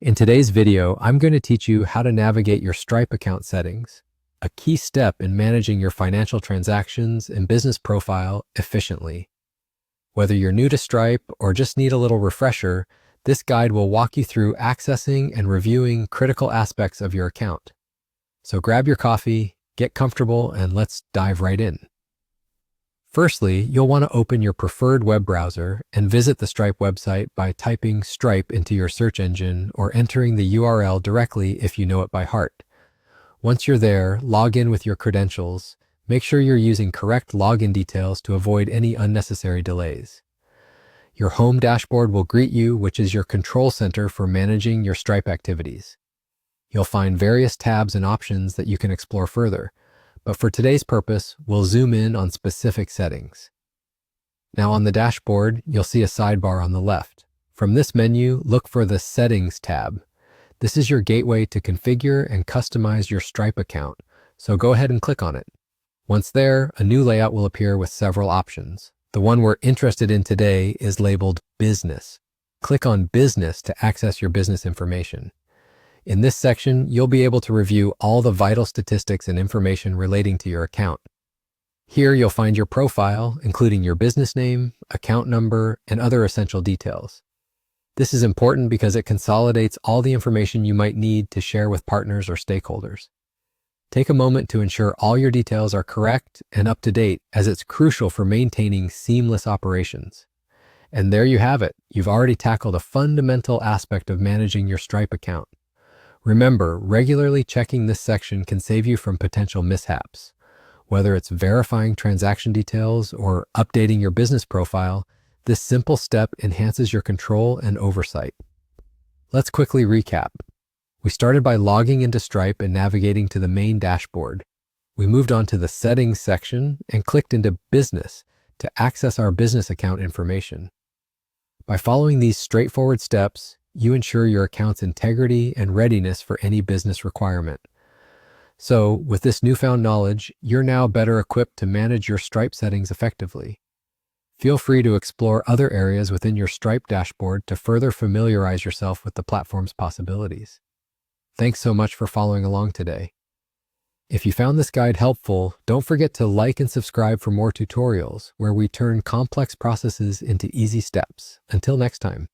In today's video, I'm going to teach you how to navigate your Stripe account settings, a key step in managing your financial transactions and business profile efficiently. Whether you're new to Stripe or just need a little refresher, this guide will walk you through accessing and reviewing critical aspects of your account. So grab your coffee, get comfortable, and let's dive right in. Firstly, you'll want to open your preferred web browser and visit the Stripe website by typing Stripe into your search engine or entering the URL directly if you know it by heart. Once you're there, log in with your credentials. Make sure you're using correct login details to avoid any unnecessary delays. Your home dashboard will greet you, which is your control center for managing your Stripe activities. You'll find various tabs and options that you can explore further. But for today's purpose, we'll zoom in on specific settings. Now on the dashboard, you'll see a sidebar on the left. From this menu, look for the Settings tab. This is your gateway to configure and customize your Stripe account, so go ahead and click on it. Once there, a new layout will appear with several options. The one we're interested in today is labeled Business. Click on Business to access your business information. In this section, you'll be able to review all the vital statistics and information relating to your account. Here you'll find your profile, including your business name, account number, and other essential details. This is important because it consolidates all the information you might need to share with partners or stakeholders. Take a moment to ensure all your details are correct and up to date, as it's crucial for maintaining seamless operations. And there you have it. You've already tackled a fundamental aspect of managing your Stripe account. Remember, regularly checking this section can save you from potential mishaps. Whether it's verifying transaction details or updating your business profile, this simple step enhances your control and oversight. Let's quickly recap. We started by logging into Stripe and navigating to the main dashboard. We moved on to the Settings section and clicked into Business to access our business account information. By following these straightforward steps, you ensure your account's integrity and readiness for any business requirement. So, with this newfound knowledge, you're now better equipped to manage your Stripe settings effectively. Feel free to explore other areas within your Stripe dashboard to further familiarize yourself with the platform's possibilities. Thanks so much for following along today. If you found this guide helpful, don't forget to like and subscribe for more tutorials where we turn complex processes into easy steps. Until next time.